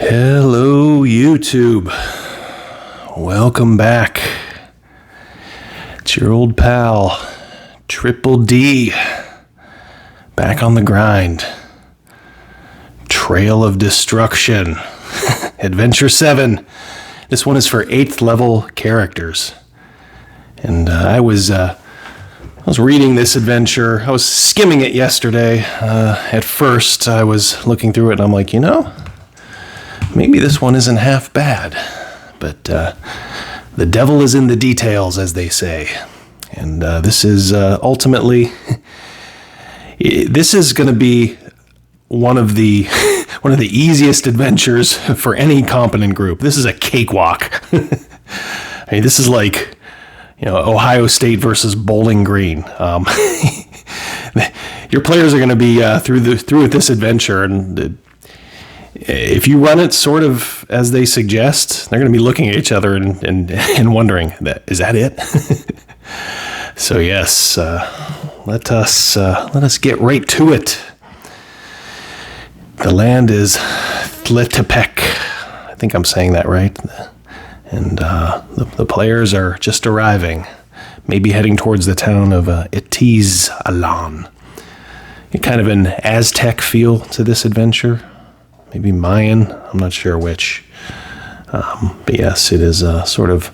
Hello, YouTube. Welcome back. It's your old pal, Triple D, back on the grind. Trail of Destruction, Adventure 7. This one is for 8th level characters. And I was reading this adventure. I was skimming it yesterday. At first, I was looking through it, and I'm like, maybe this one isn't half bad. But the devil is in the details, as they say. And this is ultimately... this is going to be one of the easiest adventures for any competent group. This is a cakewalk. I mean, this is like... Ohio State versus Bowling Green. Your players are going to be through with this adventure, and if you run it sort of as they suggest, they're going to be looking at each other and wondering, is that it? So yes, let us get right to it. The land is Tletepec. I think I'm saying that right. And the players are just arriving, maybe heading towards the town of Itizalan. Kind of an Aztec feel to this adventure, maybe Mayan, I'm not sure which. But yes, it is sort of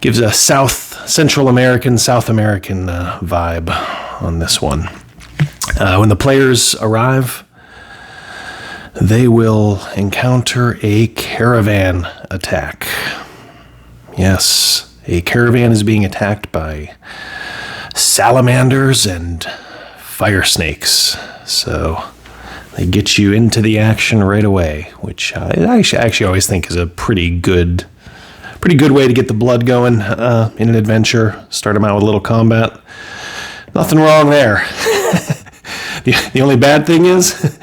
gives a Central American vibe on this one. When the players arrive, they will encounter a caravan attack. Yes, a caravan is being attacked by salamanders and fire snakes. So they get you into the action right away, which I actually always think is a pretty good way to get the blood going in an adventure. Start them out with a little combat. Nothing wrong there. The only bad thing is...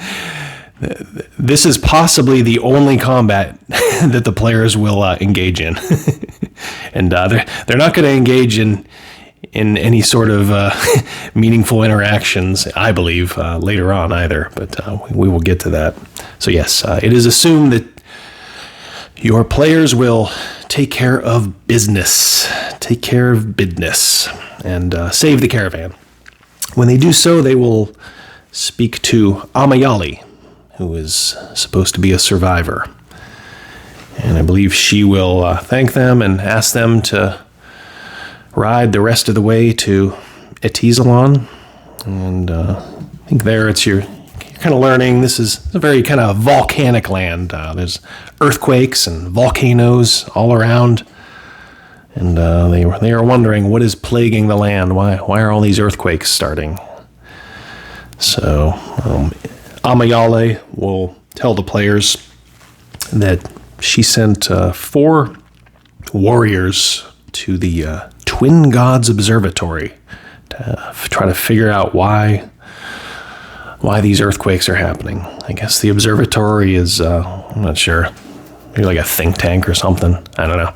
this is possibly the only combat that the players will engage in. And they're not going to engage in any sort of meaningful interactions, I believe, later on either. But we will get to that. So yes, it is assumed that your players will take care of business. And save the caravan. When they do so, they will speak to Amayali, who is supposed to be a survivor. And I believe she will thank them and ask them to ride the rest of the way to Itizalan. And I think there you're kind of learning this is a very kind of volcanic land. There's earthquakes and volcanoes all around. And they are wondering what is plaguing the land. Why are all these earthquakes starting? So... Amayale will tell the players that she sent 4 warriors to the Twin Gods Observatory to try to figure out why these earthquakes are happening. I guess the observatory is, I'm not sure, maybe like a think tank or something. I don't know.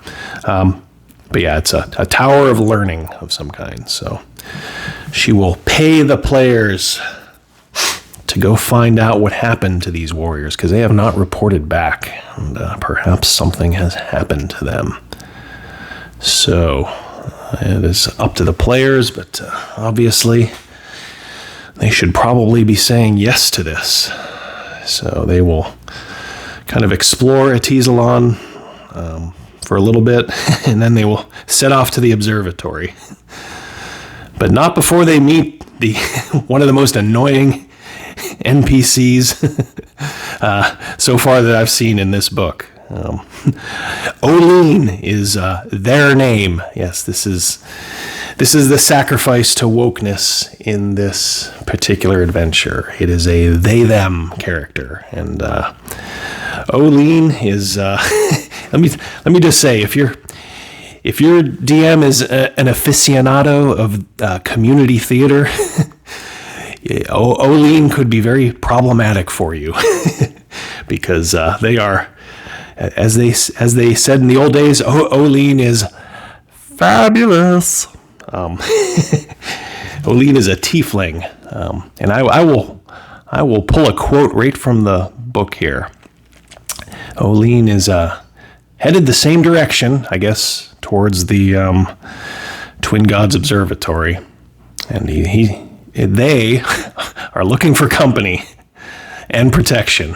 But yeah, it's a tower of learning of some kind. So she will pay the players to go find out what happened to these warriors, because they have not reported back, and perhaps something has happened to them. So it is up to the players, but obviously they should probably be saying yes to this. So they will kind of explore Itizalan for a little bit, and then they will set off to the observatory. But not before they meet one of the most annoying NPCs so far that I've seen in this book. Oline is their name. Yes, this is the sacrifice to wokeness in this particular adventure. It is a they/them character, and Oline is. let me just say, if your DM is an aficionado of community theater. Oline could be very problematic for you because they are, as they said in the old days, Oline is fabulous. Oline is a tiefling, and I will pull a quote right from the book here. Oline is headed the same direction, I guess, towards the Twin Gods Observatory. And they are looking for company and protection.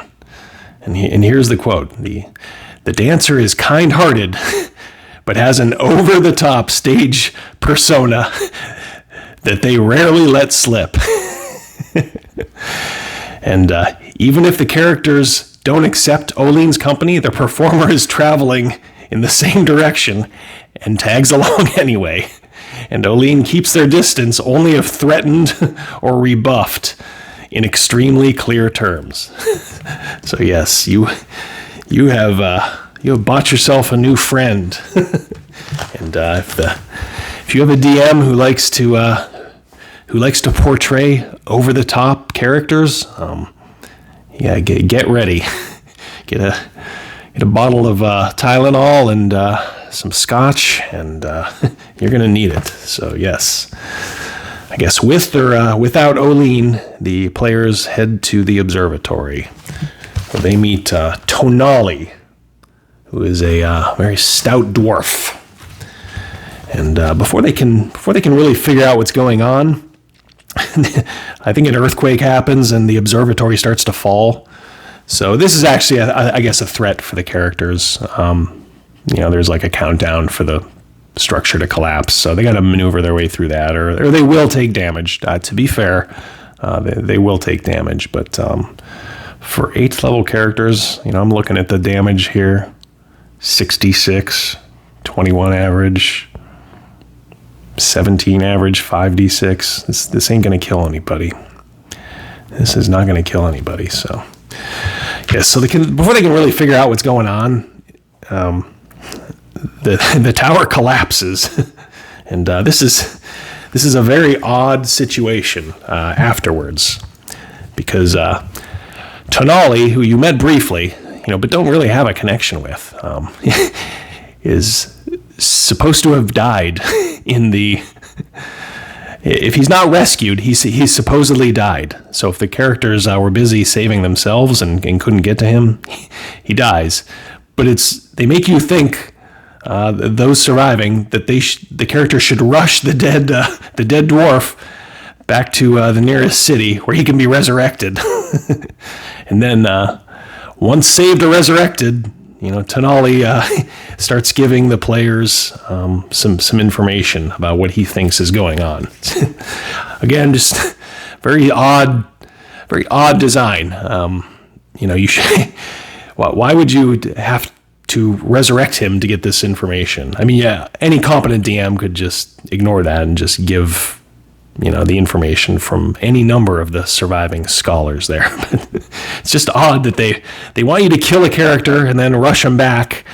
And here's the quote. The dancer is kind-hearted, but has an over-the-top stage persona that they rarely let slip. And even if the characters don't accept Oline's company, the performer is traveling in the same direction and tags along anyway. And Oline keeps their distance only if threatened or rebuffed in extremely clear terms. So yes, you have bought yourself a new friend. And if you have a DM who likes to portray over the top characters, get ready. Get a bottle of Tylenol and some scotch, and you're gonna need it. So yes, I guess with or without Oline, the players head to the observatory, where they meet Tonali, who is a very stout dwarf. And before they can really figure out what's going on, I think an earthquake happens and the observatory starts to fall. So this is actually, I guess, a threat for the characters. There's like a countdown for the structure to collapse, so they got to maneuver their way through that, or they will take damage. To be fair, they will take damage, but for 8th level characters, I'm looking at the damage here: 66, 21 average, 17 average, 5d6. This ain't gonna kill anybody. This is not gonna kill anybody. So yeah, so before they can really figure out what's going on, the tower collapses, and this is a very odd situation afterwards, because Tonali, who you met briefly, but don't really have a connection with, is supposed to have died in the. If he's not rescued, he's supposedly died. So if the characters were busy saving themselves and couldn't get to him, he dies. But they make you think, those surviving, that the character should rush the dead dwarf back to the nearest city where he can be resurrected. And then once saved or resurrected, Tonali starts giving the players some information about what he thinks is going on. Again, just very odd design. You should. Why would you have to resurrect him to get this information? I mean, yeah, any competent DM could just ignore that and just give the information from any number of the surviving scholars there. But it's just odd that they want you to kill a character and then rush him back,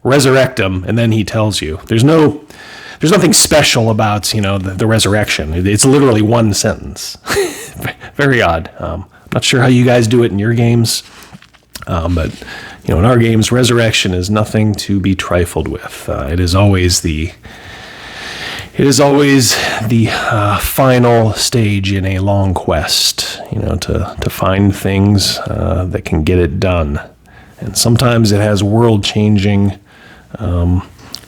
resurrect him, and then he tells you. There's nothing special about the resurrection. It's literally one sentence. Very odd. Not sure how you guys do it in your games, but in our games, resurrection is nothing to be trifled with. It is always the final stage in a long quest, to find things that can get it done. And sometimes it has world-changing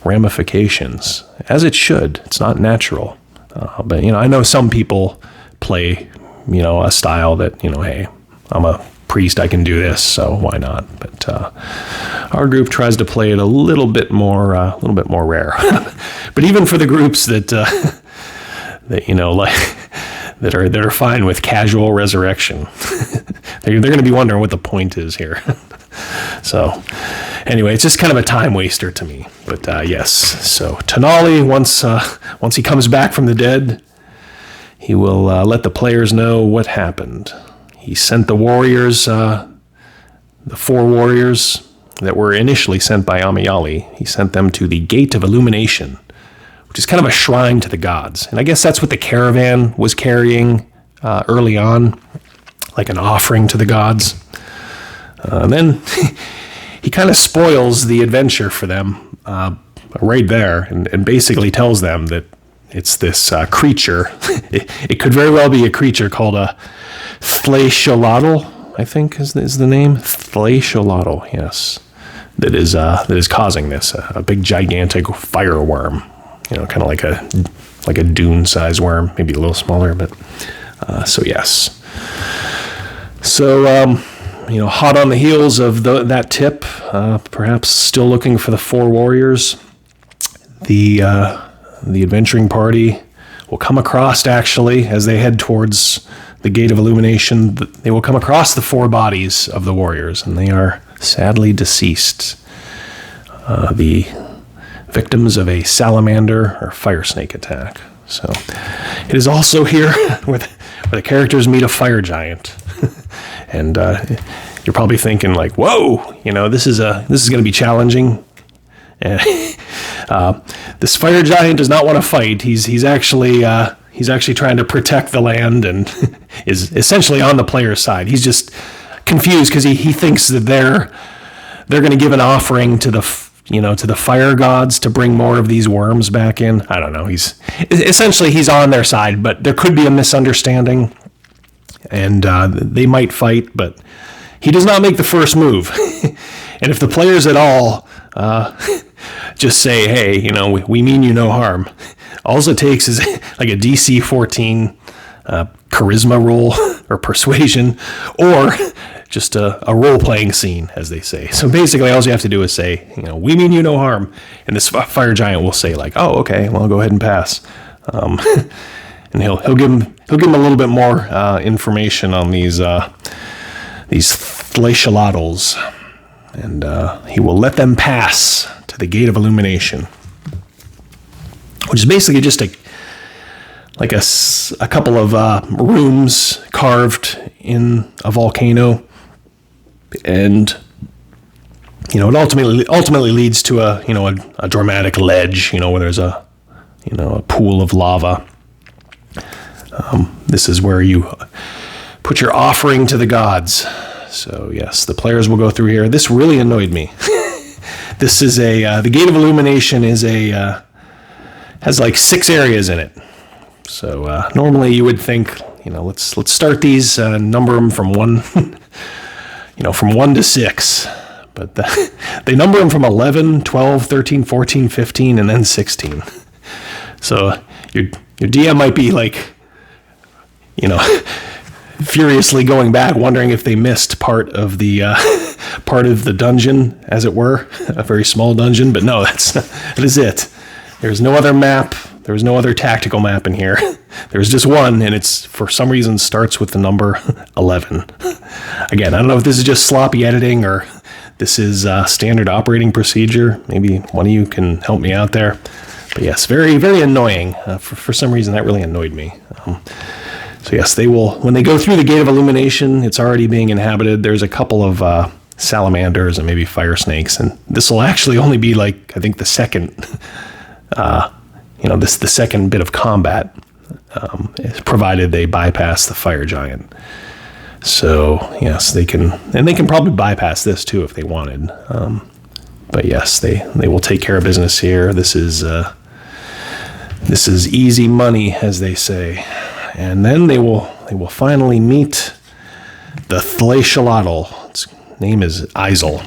ramifications, as it should. It's not natural. But, I know some people play, a style that, hey, I'm a priest, I can do this, so why not? But our group tries to play it a little bit more rare. But even for the groups that are fine with casual resurrection, they're going to be wondering what the point is here. So anyway, it's just kind of a time waster to me. But yes, so Tonali, once he comes back from the dead, he will let the players know what happened. He sent the warriors, the 4 warriors that were initially sent by Amayali. He sent them to the Gate of Illumination, which is kind of a shrine to the gods. And I guess that's what the Caravan was carrying early on, like an offering to the gods. And then he kind of spoils the adventure for them right there, and basically tells them that it's this creature. It could very well be a creature called a Thlaciolotl, I think is the name. Thlaciolotl, yes. that is causing this. A big gigantic fire worm, kind of like a dune-sized worm, maybe a little smaller, but so yes. So hot on the heels of that tip, perhaps still looking for the 4 warriors. The adventuring party will come across, actually, as they head towards the Gate of Illumination, they will come across the 4 bodies of the warriors, and they are sadly deceased. The victims of a salamander or fire snake attack. So it is also here where the characters meet a fire giant. And you're probably thinking like, whoa, this is going to be challenging. And this fire giant does not want to fight. He's actually trying to protect the land and is essentially on the player's side. He's just confused because he thinks that they're going to give an offering to the fire gods to bring more of these worms back in. I don't know. He's on their side, but there could be a misunderstanding, and they might fight, but he does not make the first move. And if the players at all just say, hey, we mean you no harm, all it takes is like a DC 14 charisma roll or persuasion, or just a role-playing scene, as they say. So basically, all you have to do is say, we mean you no harm, and this fire giant will say, like, oh, okay, well, I'll go ahead and pass. And he'll give him a little bit more information on these Thlashaladdles, and he will let them pass to the Gate of Illumination, which is basically just a couple of rooms carved in a volcano, and it ultimately leads to a dramatic ledge, where there's a pool of lava. This is where you put your offering to the gods. So yes, the players will go through here. This really annoyed me. This is the Gate of Illumination has like 6 areas in it. So normally you would think, let's start these, number them from 1, from 1 to 6. But they number them from 11, 12, 13, 14, 15, and then 16. So your DM might be like, furiously going back, wondering if they missed part of the dungeon, as it were, a very small dungeon. But no, that is it. There's no other map. There's no other tactical map in here. There's just one, and it's, for some reason, starts with the number 11. Again, I don't know if this is just sloppy editing or this is standard operating procedure. Maybe one of you can help me out there. But yes, very, very annoying. For some reason, that really annoyed me. So yes, they will, when they go through the Gate of Illumination, it's already being inhabited. There's a couple of salamanders and maybe fire snakes, and this will actually only be I think the second, the second bit of combat, provided they bypass the fire giant. So yes, they can probably bypass this too if they wanted. But yes, they will take care of business here. This is easy money, as they say. And then they will finally meet the Thlashaladdle. Its name is Isel.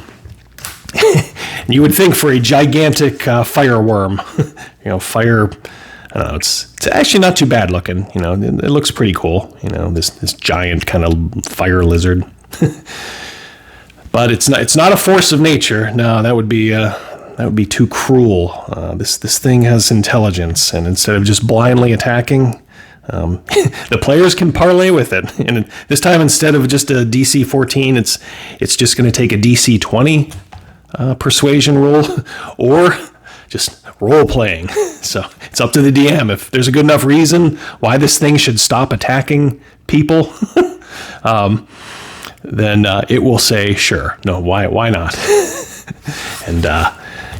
And you would think for a gigantic fire worm, fire, I don't know, it's actually not too bad looking. It looks pretty cool. This giant kind of fire lizard. But it's not a force of nature. No, that would be too cruel. This thing has intelligence, and instead of just blindly attacking, the players can parlay with it. And this time, instead of just a DC 14, it's just going to take a DC 20 persuasion roll, or just role playing. So it's up to the DM. If there's a good enough reason why this thing should stop attacking people, then it will say, sure, no, why not? And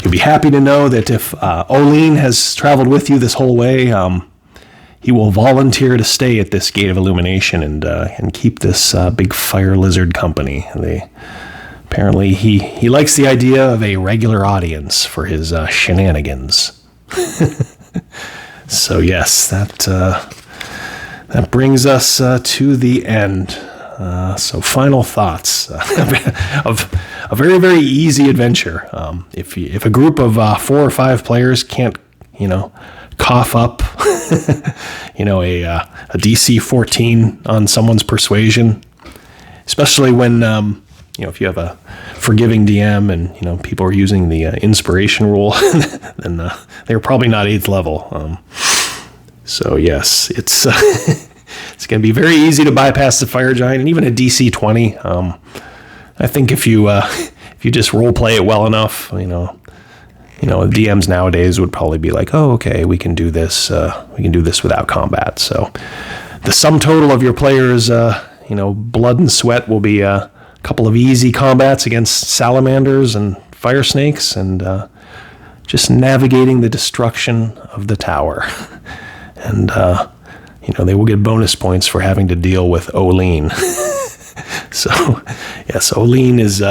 you'll be happy to know that if Oline has traveled with you this whole way, he will volunteer to stay at this Gate of Illumination and keep this big fire lizard company. Apparently he likes the idea of a regular audience for his shenanigans. So yes, that brings us to the end. So final thoughts of a very, very easy adventure. If a group of 4 or 5 players can't, cough up, a DC 14 on someone's persuasion, especially when, if you have a forgiving DM and, people are using the inspiration rule, then they're probably not 8th level. So yes, it's it's going to be very easy to bypass the fire giant, and even a DC 20. I think if you just role play it well enough, DMs nowadays would probably be like, oh, okay, we can do this. We can do this without combat. So the sum total of your players, blood and sweat will be a couple of easy combats against salamanders and fire snakes, and just navigating the destruction of the tower. And they will get bonus points for having to deal with Oline. So yes, Oline is.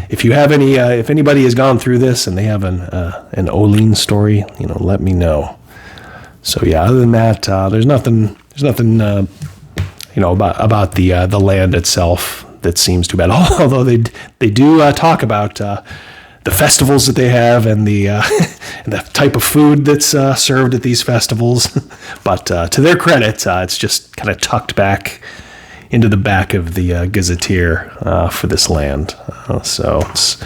If you have any, if anybody has gone through this and they have an Oline story, let me know. So yeah, other than that, there's nothing, about the land itself that seems too bad. Although they do talk about the festivals that they have and the and the type of food that's served at these festivals. But to their credit, it's just kind of tucked back into the back of the Gazetteer for this land. So it's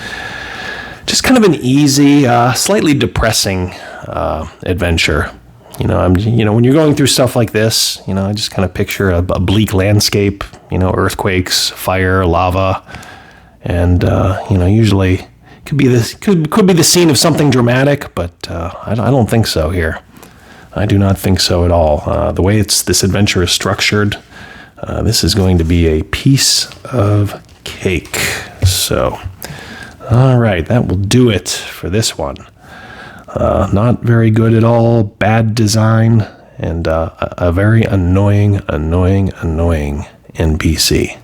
just kind of an easy, slightly depressing adventure. When you're going through stuff like this, I just kind of picture a bleak landscape, earthquakes, fire, lava, and, usually could be the scene of something dramatic, but I don't think so here. I do not think so at all. The way this adventure is structured, this is going to be a piece of cake. So, all right, that will do it for this one. Not very good at all, bad design, and a very annoying NPC.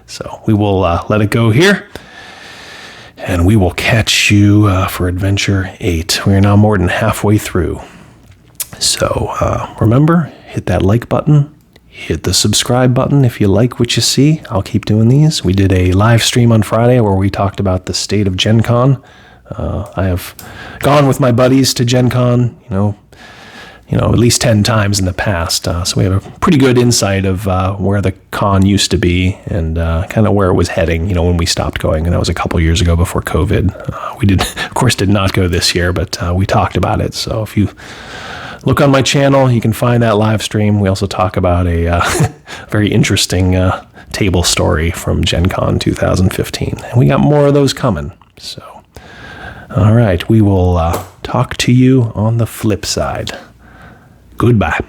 So we will let it go here, and we will catch you for Adventure 8. We are now more than halfway through. So remember, hit that like button. Hit the subscribe button if you like what you see. I'll keep doing these. We did a live stream on Friday where we talked about the state of Gen Con. I have gone with my buddies to Gen Con, at least 10 times in the past. So we have a pretty good insight of where the con used to be and kind of where it was heading, when we stopped going. And that was a couple years ago before COVID. We of course, did not go this year, but we talked about it. So if you look on my channel, you can find that live stream. We also talk about a very interesting table story from Gen Con 2015. And we got more of those coming. So, all right, we will talk to you on the flip side. Goodbye.